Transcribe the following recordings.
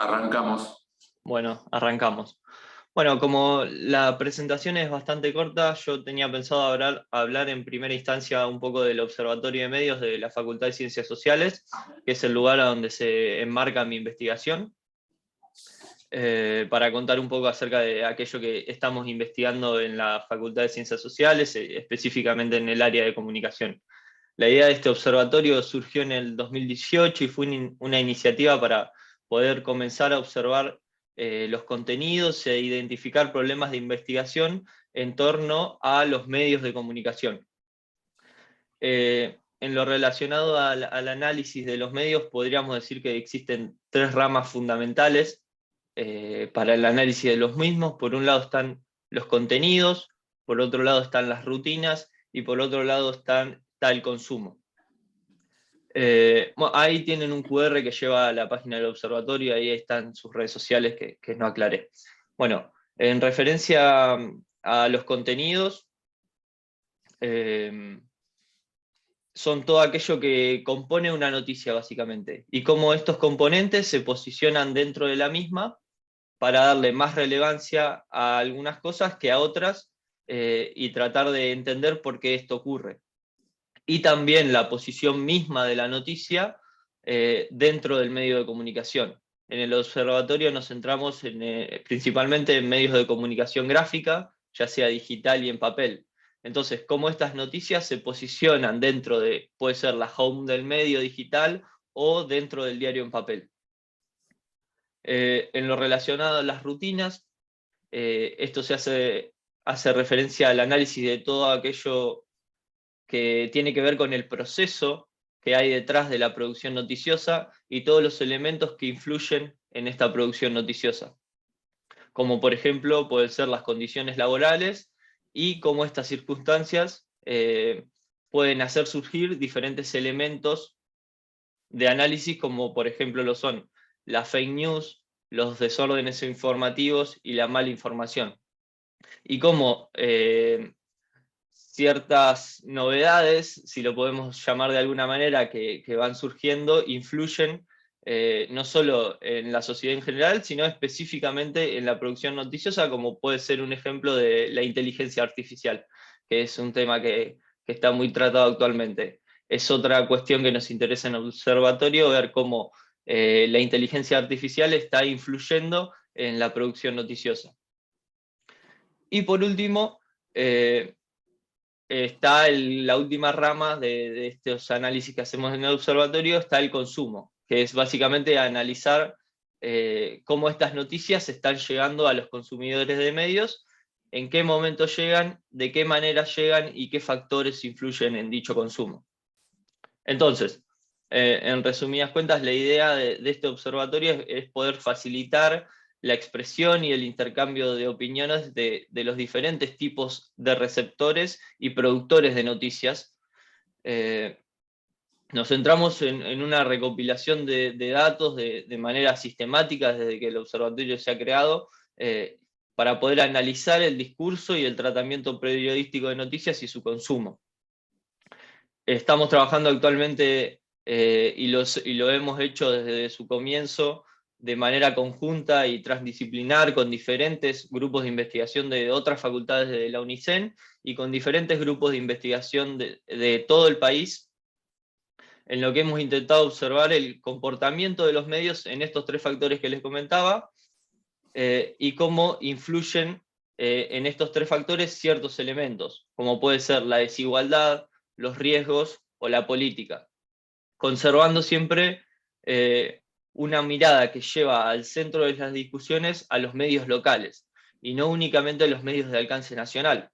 Arrancamos. Bueno, arrancamos. Bueno, como la presentación es bastante corta, yo tenía pensado hablar en primera instancia un poco del Observatorio de Medios de la Facultad de Ciencias Sociales, que es el lugar a donde se enmarca mi investigación, para contar un poco acerca de aquello que estamos investigando en la Facultad de Ciencias Sociales, específicamente en el área de comunicación. La idea de este observatorio surgió en el 2018 y fue una iniciativa para poder comenzar a observar los contenidos e identificar problemas de investigación en torno a los medios de comunicación. En lo relacionado al análisis de los medios, podríamos decir que existen tres ramas fundamentales para el análisis de los mismos. Por un lado están los contenidos, por otro lado están las rutinas y por otro lado está el consumo. Bueno, ahí tienen un QR que lleva a la página del observatorio, ahí están sus redes sociales que no aclaré. Bueno, en referencia a los contenidos, son todo aquello que compone una noticia básicamente, y cómo estos componentes se posicionan dentro de la misma para darle más relevancia a algunas cosas que a otras, y tratar de entender por qué esto ocurre. Y también la posición misma de la noticia dentro del medio de comunicación. En el observatorio nos centramos principalmente en medios de comunicación gráfica, ya sea digital y en papel. Entonces, cómo estas noticias se posicionan dentro de, puede ser la home del medio digital o dentro del diario en papel. En lo relacionado a las rutinas, esto hace referencia al análisis de todo aquello que tiene que ver con el proceso que hay detrás de la producción noticiosa y todos los elementos que influyen en esta producción noticiosa, como por ejemplo pueden ser las condiciones laborales y cómo estas circunstancias pueden hacer surgir diferentes elementos de análisis, como por ejemplo lo son las fake news, los desórdenes informativos y la mala información. Y cómo ciertas novedades, si lo podemos llamar de alguna manera, que van surgiendo, influyen no solo en la sociedad en general, sino específicamente en la producción noticiosa, como puede ser un ejemplo de la inteligencia artificial, que es un tema que está muy tratado actualmente. Es otra cuestión que nos interesa en el observatorio, ver cómo la inteligencia artificial está influyendo en la producción noticiosa. Y por último, está la última rama de estos análisis que hacemos en el observatorio, está el consumo, que es básicamente analizar cómo estas noticias están llegando a los consumidores de medios, en qué momento llegan, de qué manera llegan y qué factores influyen en dicho consumo. Entonces, en resumidas cuentas, la idea de este observatorio es poder facilitar la expresión y el intercambio de opiniones de los diferentes tipos de receptores y productores de noticias. Nos centramos en una recopilación de datos de manera sistemática desde que el observatorio se ha creado, para poder analizar el discurso y el tratamiento periodístico de noticias y su consumo. Estamos trabajando actualmente, y lo hemos hecho desde su comienzo, de manera conjunta y transdisciplinar con diferentes grupos de investigación de otras facultades de la UNICEN y con diferentes grupos de investigación de todo el país, en lo que hemos intentado observar el comportamiento de los medios en estos tres factores que les comentaba, y cómo influyen en estos tres factores ciertos elementos, como puede ser la desigualdad, los riesgos o la política, conservando siempre una mirada que lleva al centro de las discusiones a los medios locales, y no únicamente a los medios de alcance nacional,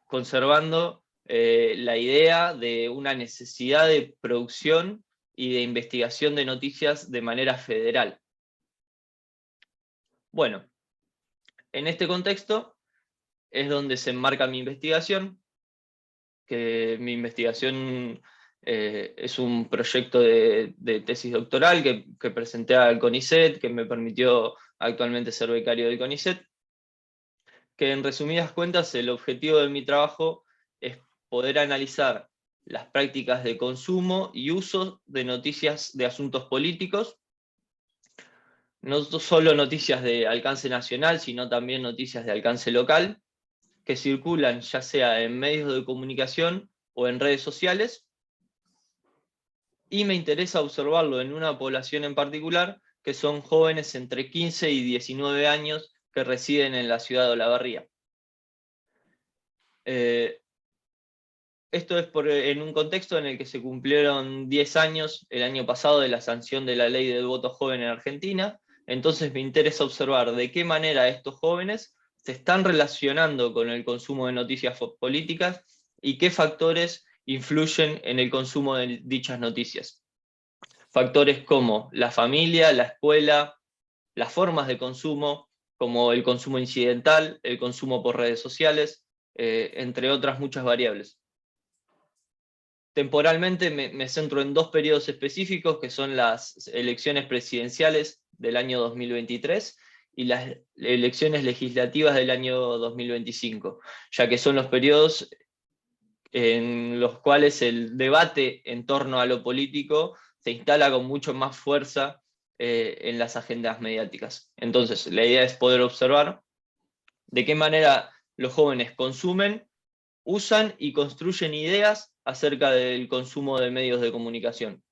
conservando la idea de una necesidad de producción y de investigación de noticias de manera federal. Bueno, en este contexto es donde se enmarca mi investigación, que mi investigación es un proyecto de tesis doctoral que presenté al CONICET, que me permitió actualmente ser becario del CONICET, que en resumidas cuentas el objetivo de mi trabajo es poder analizar las prácticas de consumo y uso de noticias de asuntos políticos, no solo noticias de alcance nacional, sino también noticias de alcance local, que circulan ya sea en medios de comunicación o en redes sociales, y me interesa observarlo en una población en particular, que son jóvenes entre 15 y 19 años que residen en la ciudad de Olavarría. Esto es en un contexto en el que se cumplieron 10 años el año pasado de la sanción de la ley del voto joven en Argentina. Entonces me interesa observar de qué manera estos jóvenes se están relacionando con el consumo de noticias políticas y qué factores influyen en el consumo de dichas noticias. Factores como la familia, la escuela, las formas de consumo, como el consumo incidental, el consumo por redes sociales, entre otras muchas variables. Temporalmente me centro en dos periodos específicos, que son las elecciones presidenciales del año 2023 y las elecciones legislativas del año 2025, ya que son los periodos en los cuales el debate en torno a lo político se instala con mucho más fuerza en las agendas mediáticas. Entonces, la idea es poder observar de qué manera los jóvenes consumen, usan y construyen ideas acerca del consumo de medios de comunicación.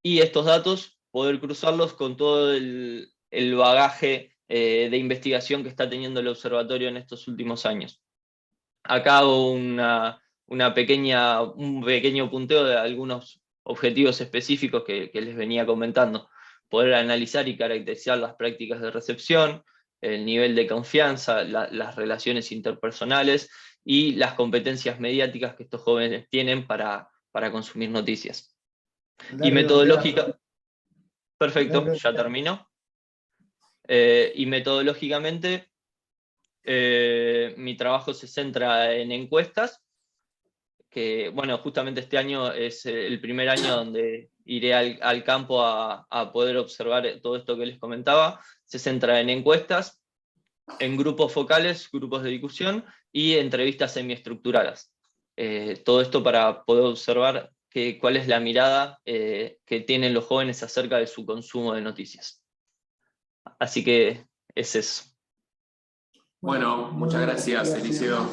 Y estos datos, poder cruzarlos con todo el bagaje de investigación que está teniendo el observatorio en estos últimos años. Acá hago un pequeño punteo de algunos objetivos específicos que les venía comentando. Poder analizar y caracterizar las prácticas de recepción, el nivel de confianza, las relaciones interpersonales y las competencias mediáticas que estos jóvenes tienen para consumir noticias. Y metodológica... Perfecto, ya termino. Y metodológicamente, mi trabajo se centra en encuestas, que bueno, justamente este año es el primer año donde iré al campo a poder observar todo esto que les comentaba. Se centra en encuestas, en grupos focales, grupos de discusión y entrevistas semiestructuradas. Todo esto para poder observar cuál es la mirada que tienen los jóvenes acerca de su consumo de noticias. Así que es eso. Bueno, muchas gracias, Eliseo.